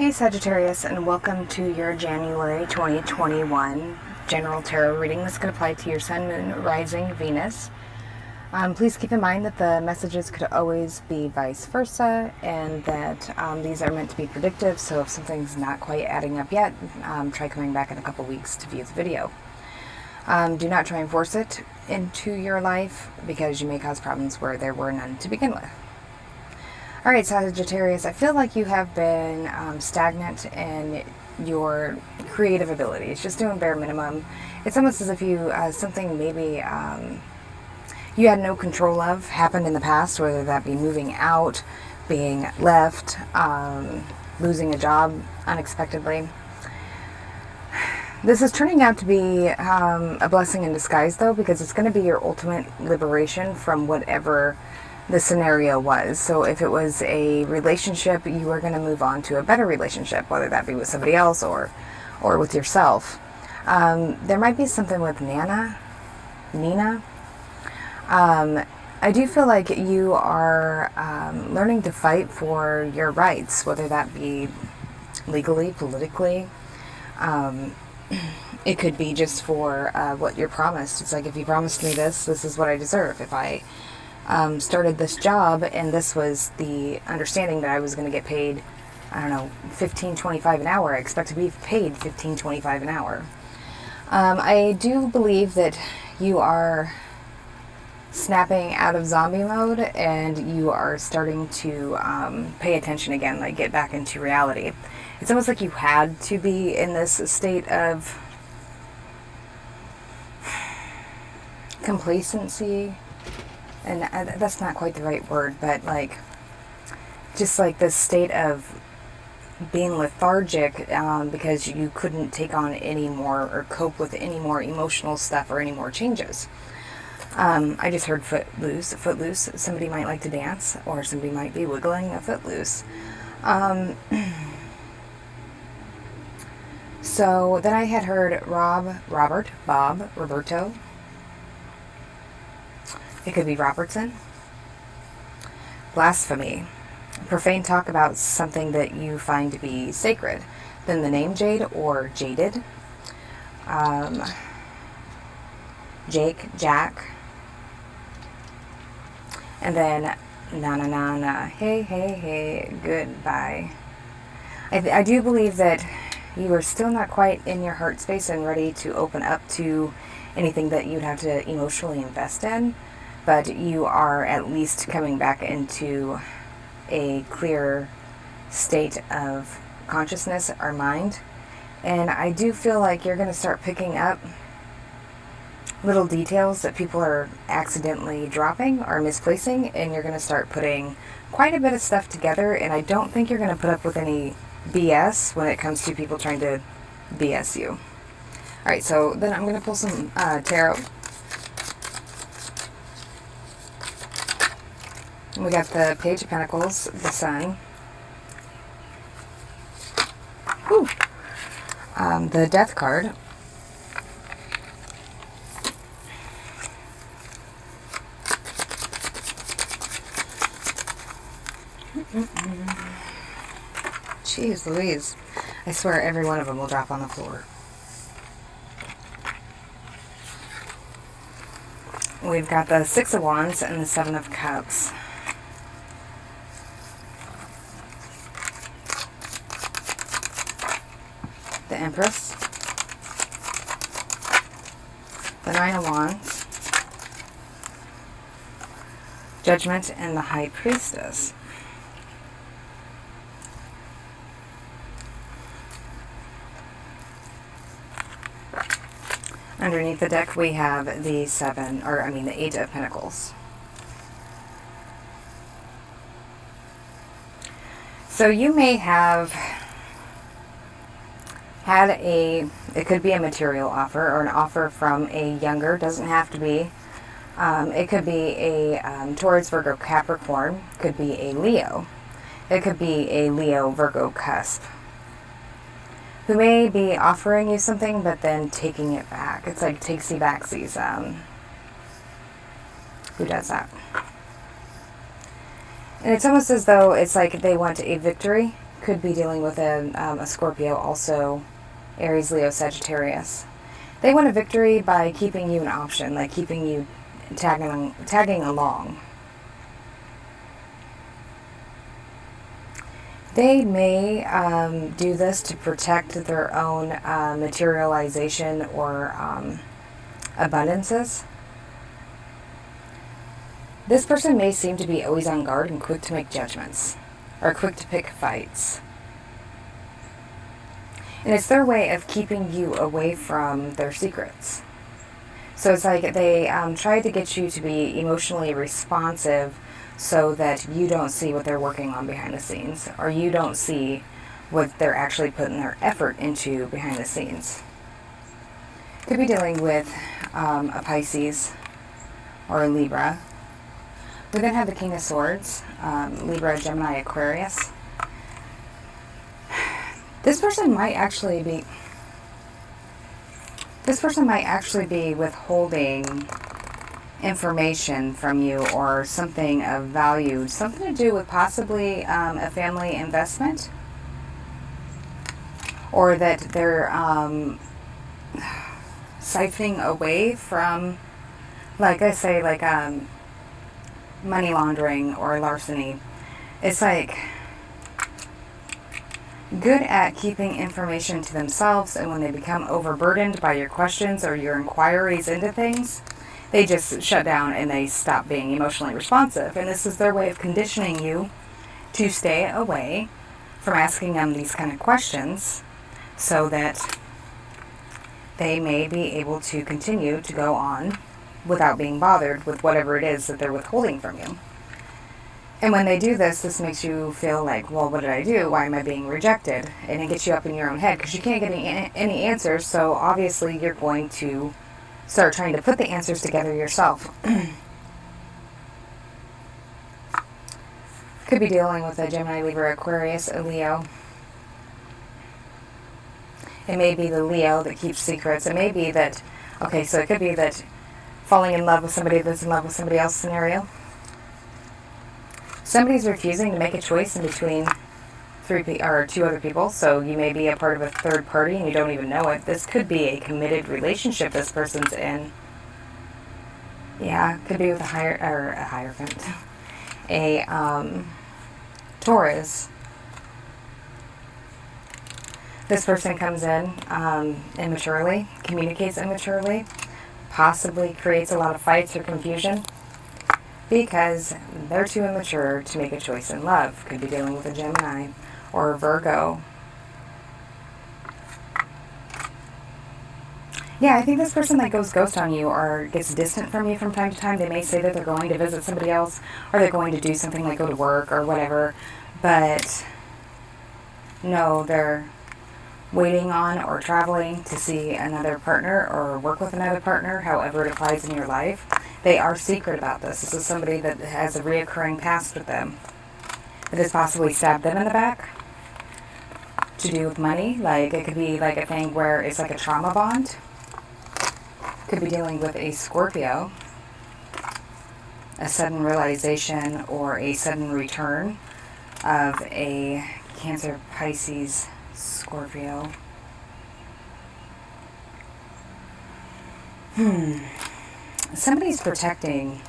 Hey Sagittarius, and welcome to your January 2021 general tarot reading. This could apply to your Sun, Moon, Rising, Venus. Please keep in mind that the messages could always be vice versa, and that these are meant to be predictive, so if something's not quite adding up yet, try coming back in a couple weeks to view the video. Do not try and force it into your life, because you may cause problems where there were none to begin with. Alright, Sagittarius, I feel like you have been stagnant in your creative abilities, just doing bare minimum. It's almost as if you, something maybe you had no control of happened in the past, whether that be moving out, being left, losing a job unexpectedly. This is turning out to be a blessing in disguise, though, because it's going to be your ultimate liberation from whatever the scenario was. So if it was a relationship, you are going to move on to a better relationship, whether that be with somebody else or with yourself. There might be something with Nina. I do feel like you are learning to fight for your rights, whether that be legally, politically. It could be just for what you're promised. It's like, if you promised me this, this is what I deserve. If I started this job and this was the understanding that I was going to get paid, I don't know, $15.25 an hour, I expect to be paid $15.25 an hour. I do believe that you are snapping out of zombie mode and you are starting to pay attention again, like get back into reality. It's almost like you had to be in this state of complacency. And that's not quite the right word, but like, just like this state of being lethargic because you couldn't take on any more or cope with any more emotional stuff or any more changes. I just heard footloose. Somebody might like to dance, or somebody might be wiggling a footloose. So then I had heard Bob, Roberto. It could be Robertson. Blasphemy. Profane talk about something that you find to be sacred. Then the name Jade or Jaded. Jack. And then na. Hey, goodbye. I do believe that you are still not quite in your heart space and ready to open up to anything that you'd have to emotionally invest in. But you are at least coming back into a clear state of consciousness or mind. And I do feel like you're going to start picking up little details that people are accidentally dropping or misplacing, and you're going to start putting quite a bit of stuff together. And I don't think you're going to put up with any BS when it comes to people trying to BS you. Alright, so then I'm going to pull some tarot. We got the Page of Pentacles, the Sun. Ooh. The Death card. Jeez Louise. I swear every one of them will drop on the floor. We've got the Six of Wands and the Seven of Cups. The Empress, the Nine of Wands, Judgment, and the High Priestess. Underneath the deck we have the Eight of Pentacles. So you may have had it could be a material offer or an offer from a younger, doesn't have to be. It could be a Taurus, Virgo, Capricorn, could be a Leo. It could be a Leo, Virgo cusp, who may be offering you something but then taking it back. It's like takesy backsies. Who does that? And it's almost as though it's like they want a victory, could be dealing with a Scorpio, also Aries, Leo, Sagittarius. They want a victory by keeping you an option, like keeping you tagging along. They may do this to protect their own materialization or abundances. This person may seem to be always on guard and quick to make judgments, or quick to pick fights. And it's their way of keeping you away from their secrets. So it's like they try to get you to be emotionally responsive so that you don't see what they're working on behind the scenes, or you don't see what they're actually putting their effort into behind the scenes. Could be dealing with a Pisces or a Libra. We then have the King of Swords, Libra, Gemini, Aquarius. This person might actually be withholding information from you, or something of value, something to do with possibly a family investment, or that they're siphoning away from, like I say, like money laundering or larceny. It's like good at keeping information to themselves, and when they become overburdened by your questions or your inquiries into things, they just shut down and they stop being emotionally responsive. And this is their way of conditioning you to stay away from asking them these kind of questions, so that they may be able to continue to go on without being bothered with whatever it is that they're withholding from you. And when they do this, this makes you feel like, well, what did I do? Why am I being rejected? And it gets you up in your own head because you can't get any answers. So obviously you're going to start trying to put the answers together yourself. Could be dealing with a Gemini, Libra, Aquarius, a Leo. It may be the Leo that keeps secrets. It may be that, okay, so it could be that falling in love with somebody that's in love with somebody else scenario. Somebody's refusing to make a choice in between two other people, so you may be a part of a third party and you don't even know it. This could be a committed relationship this person's in. Yeah, could be with a Hierophant. A Taurus. This person comes in immaturely, communicates immaturely, possibly creates a lot of fights or confusion because they're too immature to make a choice in love. Could be dealing with a Gemini or a Virgo. Yeah, I think this person that goes ghost on you or gets distant from you from time to time, they may say that they're going to visit somebody else or they're going to do something like go to work or whatever, but no, they're waiting on or traveling to see another partner or work with another partner, however it applies in your life. They are secret about this. This is somebody that has a reoccurring past with them that has possibly stabbed them in the back to do with money. Like it could be like a thing where it's like a trauma bond. Could be dealing with a Scorpio, a sudden realization or a sudden return of a Cancer, Pisces, Scorpio. Somebody's protecting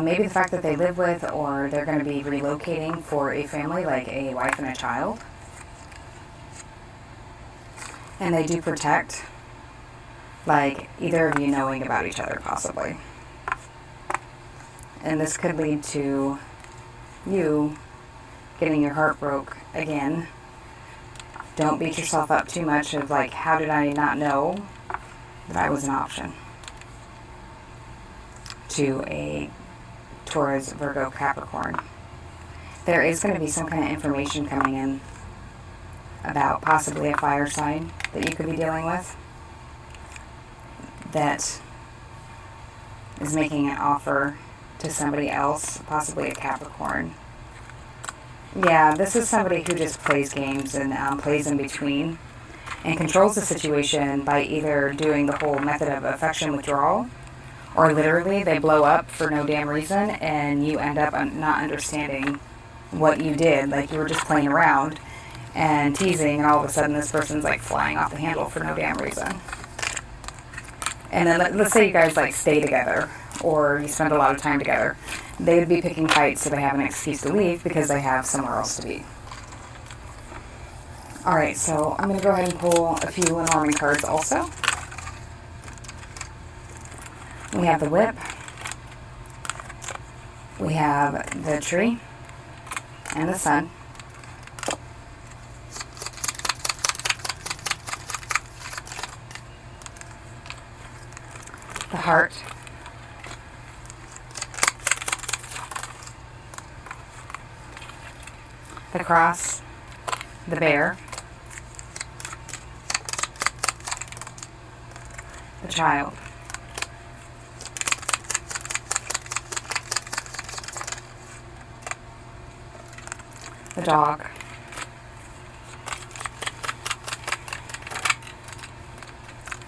maybe the fact that they live with, or they're going to be relocating for a family, like a wife and a child. And they do protect, like either of you knowing about each other possibly. And this could lead to you getting your heart broke again. Don't beat yourself up too much of like, how did I not know that I was an option to a Taurus, Virgo, Capricorn. There is going to be some kind of information coming in about possibly a fire sign that you could be dealing with that is making an offer to somebody else, possibly a Capricorn. Yeah, this is somebody who just plays games and plays in between and controls the situation by either doing the whole method of affection withdrawal, or literally they blow up for no damn reason and you end up not understanding what you did. Like you were just playing around and teasing, and all of a sudden this person's like flying off the handle for no damn reason. And then let's say you guys like stay together or you spend a lot of time together. They would be picking fights so they have an excuse to leave because they have somewhere else to be. Alright, so I'm going to go ahead and pull a few Lenormand cards also. We have the Whip. We have the Tree and the Sun. The Heart. The Cross. The Bear. The Child. The Dog.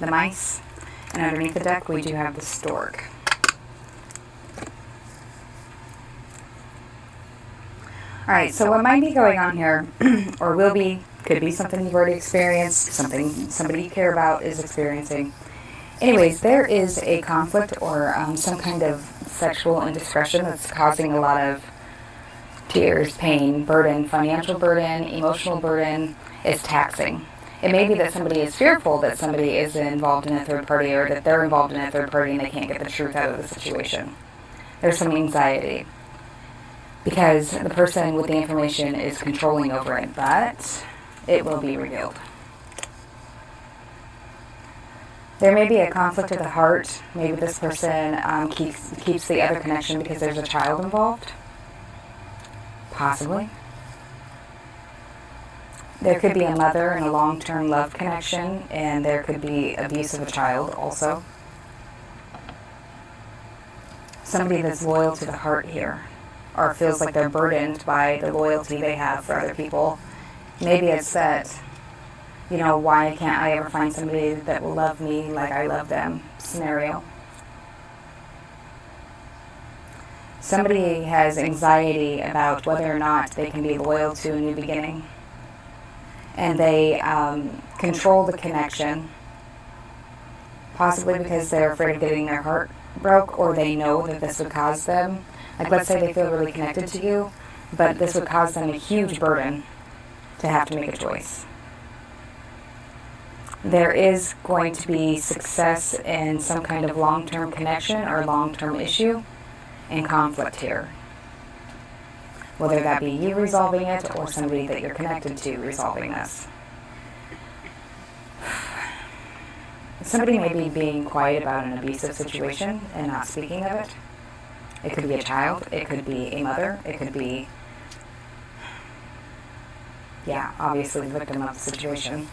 The Mice. And underneath the deck we do have the Stork. Alright, so what might be going on here, or will be, could be something you've already experienced, something somebody you care about is experiencing. Anyways, there is a conflict or some kind of sexual indiscretion that's causing a lot of tears, pain, burden, financial burden, emotional burden. It's taxing. It may be that somebody is fearful that somebody is involved in a third party, or that they're involved in a third party and they can't get the truth out of the situation. There's some anxiety because the person with the information is controlling over it, but it will be revealed. There may be a conflict of the heart. Maybe this person keeps the other connection because there's a child involved. Possibly. There could be a mother and a long-term love connection, and there could be abuse of a child also. Somebody that's loyal to the heart here, or feels like they're burdened by the loyalty they have for other people. Maybe it's that, you know, why can't I ever find somebody that will love me like I love them scenario. Somebody has anxiety about whether or not they can be loyal to a new beginning. And they control the connection, possibly because they're afraid of getting their heart broke, or they know that this would cause them. Like, let's say they feel really connected to you, but this would cause them a huge burden to have to make a choice. There is going to be success in some kind of long-term connection or long-term issue and conflict here. Whether that be you resolving it or somebody that you're connected to resolving this. Somebody may be being quiet about an abusive situation and not speaking of it. It could be a child, it could be a mother, it could be, yeah, obviously the victim of the situation.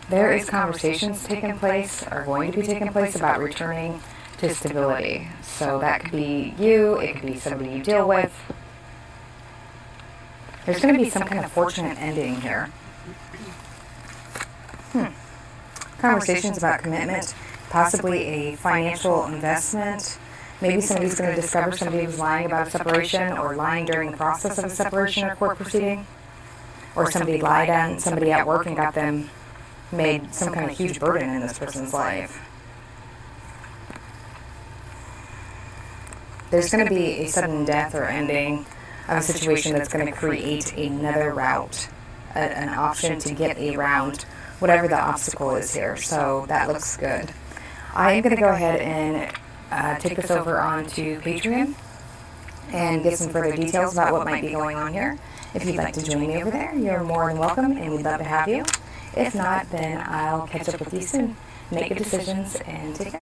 There is conversations taking place, or going to be taking place, about returning to stability. So that could be you, it could be somebody you deal with. There's going to be some kind of fortunate ending here. Conversations about commitment, possibly a financial investment. Maybe somebody's going to discover somebody was lying about a separation, or lying during the process of a separation or court proceeding. Or somebody lied on somebody at work and got them, made some kind of huge burden in this person's life. There's going to be a sudden death or ending of a situation that's going to create another route, an option to get around whatever the obstacle is here. So that looks good. I am going to go ahead and take this over onto Patreon and get some further details about what might be going on here. If you'd like to join me over there, you're more than welcome, and we'd love to have you. If not, then I'll catch up with you soon. Make good decisions and take care.